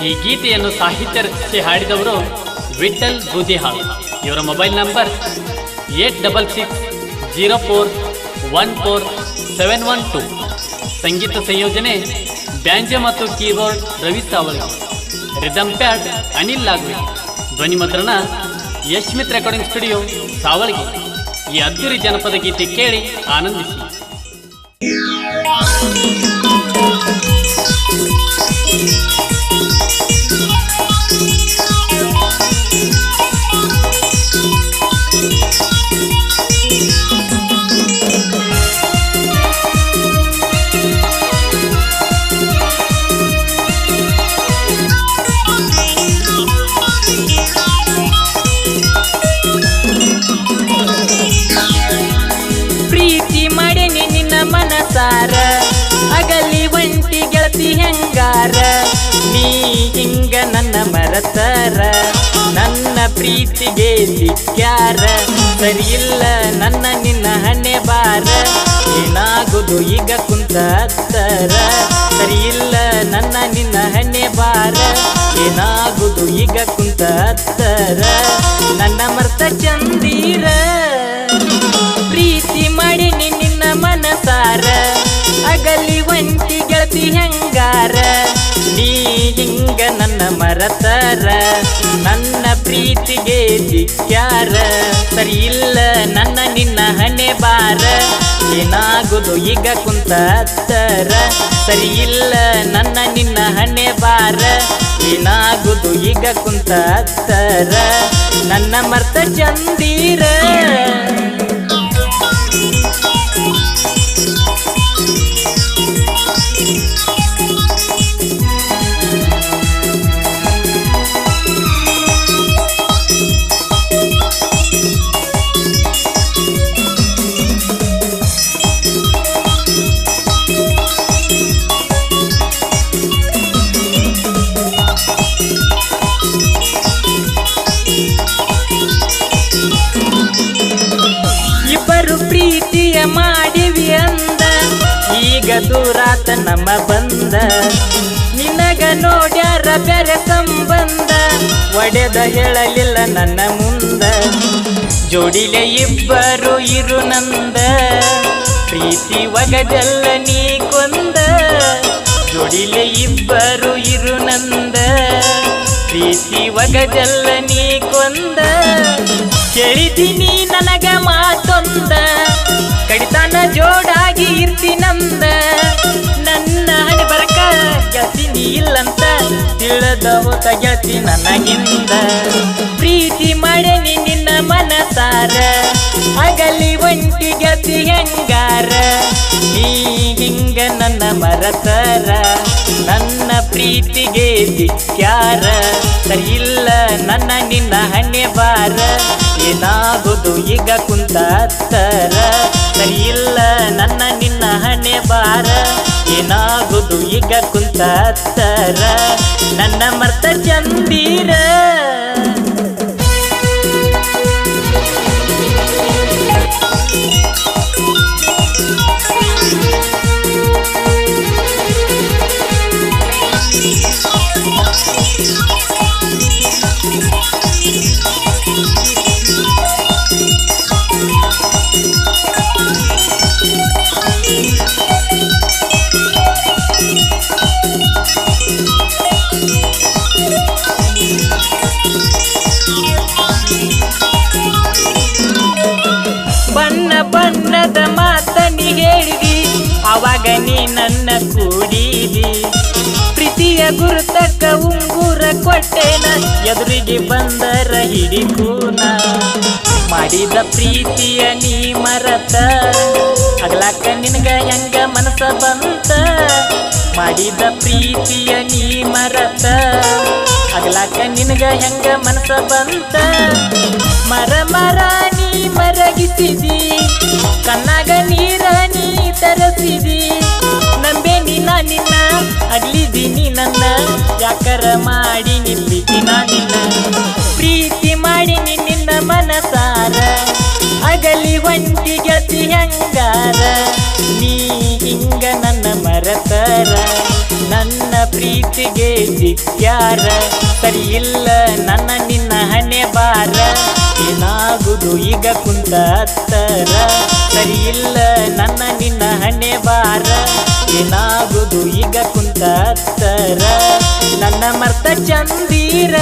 ಈ ಗೀತೆಯನ್ನು ಸಾಹಿತ್ಯ ರಚಿಸಿ ಹಾಡಿದವರು ವಿಠಲ್ ಬೂದಿಹಾಳ್. ಇವರ ಮೊಬೈಲ್ ನಂಬರ್ 866604147112. ಸಂಗೀತ ಸಂಯೋಜನೆ ಬ್ಯಾಂಜೋ ಮತ್ತು keyboard Ravi Savalgi. Rhythm pad Anil Lagvi. ಧ್ವನಿ ಮುದ್ರಣ ಯಶ್ಮಿತ್ ರೆಕಾರ್ಡಿಂಗ್ ಸ್ಟುಡಿಯೋ ಸಾವಳ್ಗಿ. ಈ ಅದ್ದೂರಿ ಜನಪದ ಗೀತೆ ಕೇಳಿ ಆನಂದಿಸಿ. ಮನಸಾರ ಅಗಲಿ ಒಂಟಿ ಗೆಳತಿ ಹೆಂಗಾರ, ನೀ ಹಿಂಗ ನನ್ನ ಮರತಾರ, ನನ್ನ ಪ್ರೀತಿಗೆ ಸಿಕ್ಕ್ಯಾರ. ಸರಿಯಿಲ್ಲ ನನ್ನ ನಿನ್ನ ಹಣೆ ಬಾರ, ಏನಾಗುದು ಈಗ ಕುಂತ ಹತ್ತರ. ಸರಿಯಿಲ್ಲ ನನ್ನ ನಿನ್ನ ಹಣೆ ಬಾರ, ಏನಾಗುದು ಈಗ ಕುಂತ ಹತ್ತರ. ನನ್ನ ಮರ್ತ ಚಂದೀರ ಪ್ರೀತಿ ಮಾಡಿ ನಿನ್ನ ಮನಸಾರ ಅಗಲಿ ಒಂಟಿ ಗೆಳತಿ ಹೆಂಗಾರ, ನೀ ಹಿಂಗ ನನ್ನ ಮರತಾರ, ನನ್ನ ಪ್ರೀತಿಗೆ ಸಿಕ್ಕ್ಯಾರ. ಸರಿಯಿಲ್ಲ ನನ್ನ ನಿನ್ನ ಹಣೆ ಬಾರ, ಏನಾಗುದು ಈಗ ಕುಂತ ಹತ್ತರ. ಸರಿಯಿಲ್ಲ ನನ್ನ ನಿನ್ನ ಹಣೆ ಬಾರ, ಏನಾಗುದು ಈಗ ಕುಂತ ಹತ್ತರ. ನನ್ನ ಮರ್ತ ಚಂದೀರ ಪ್ರೀತಿಯ ಮಾಡಿವಿ ಅಂದ, ಈಗ ದೂರಾತ ನಮ್ಮ ಬಂದ. ನಿನಗ ನೋಡ್ಯಾರ ಬೇರೆ ಸಂಬಂಧ, ಒಡೆದ ಹೇಳಲಿಲ್ಲ ನನ್ನ ಮುಂದ. ಜೋಡಿಲೆ ಇಬ್ಬರು ಇರು ನಂದ, ಪ್ರೀತಿ ಒಗದಲ್ಲ ನೀ ಕೊಂದ. ಜೋಡಿಲೆ ಇಬ್ಬರು ಇರು ನಂದ, ಪ್ರೀತಿ ಒಗದಲ್ಲ ನೀ ಕೊಂದ. ಕೇಳಿದ್ದೀನಿ ನನಗ ಮಾತೊಂದ, ಕಡಿತಾನ ಜೋಡಾಗಿ ಇರ್ತೀನಂದ. ನನ್ನ ಹಣೆ ಬರಕ ಗೆಳತೀನಿ ಇಲ್ಲಂತ, ತಿಳಿದ ಹೋತ ಗೆಳತಿ ನನಗಿಂದ. ಪ್ರೀತಿ ಮಾಡೇನಿ ನಿನ್ನ ಮನಸಾರ ಅಗಲಿ ಒಂಟಿ ಗೆಳತಿ ಹೆಂಗಾರ, ನೀ ಹಿಂಗ ನನ್ನ ಮರತಾರ, ನನ್ನ ಪ್ರೀತಿಗೆ ಸಿಕ್ಕ್ಯಾರ. ಸರಿಯಿಲ್ಲ ನನ್ನ ನಿನ್ನ ಹಣೆ ಬಾರ, ಏನಾಗುದು ಈಗ ಕುಂತ ಹತ್ತರ. ಸರಿಯಿಲ್ಲ ನನ್ನ ನಿನ್ನ ಹಣೆ ಬಾರ, ಏನಾಗುದು ಈಗ ಕುಂತ ಹತ್ತರ. ನನ್ನ ಮರ್ತ ಚಂದೀರ ಬಣ್ಣದ ಮಾತನಿ ಹೇಳಿದಿ, ಅವಾಗ ನೀ ನನ್ನ ಕೂಡಿದಿ. ಪ್ರೀತಿಯ ಗುರುತಕ್ಕ ಉಂಗುರ ಕೊಟ್ಟೆನ, ಎದುರಿಗೆ ಬಂದರ ಹಿಡಿಕೂನ. ಮಾಡಿದ ಪ್ರೀತಿಯ ನೀ ಮರತ, ಅಗಲಾಕ ನಿನಗ ಹೆಂಗ ಮನಸ ಬಂತ. ಮಾಡಿದ ಪ್ರೀತಿಯ ನೀ ಮರತ, ಅಗಲಾಕ ನಿನಗ ಹೆಂಗ ಮನಸ ಬಂತ. ಮರ ಮರ ನೀ ಮರಗಿಸಿದಿ, ಕಣ್ಣಾಗ ನೀರ ನೀ ತರಸಿದಿ. ನಂಬೇನಿ ನಾ ನಿನ್ನ, ಅಗ್ಲಿದ್ದೀನಿ ನನ್ನ, ಯಾಕರ ಮಾಡಿ ನಿಲ್ಲಿಸಿ ನಾ ನಿನ್ನ. ಪ್ರೀತಿ ಮಾಡಿನಿ ನಿನ್ನ ಮನಸಾರ ಅಗಲಿ ಒಂಟಿ ಗೆಳತಿ ಹೆಂಗಾರ, ನೀ ಹಿಂಗ ನನ್ನ ಮರತಾರ. ನನ್ನ ಪ್ರೀತಿಗೆ ಸಿಕ್ಕ್ಯಾರ ಸರಿ ಇಲ್ಲ ನನ್ನ ನಿನ್ನ ಹಣೆ ಬಾರ ಏನಾಗುದು ಈಗ ಕುಂತ ಹತ್ತರ ಸರಿ ಇಲ್ಲ ನನ್ನ ನಿನ್ನ ಹಣೆ ಬಾರ ಏನಾಗುದು ಈಗ ಕುಂತ ಹತ್ತರ ನನ್ನ ಮರ್ತ ಚಂದೀರ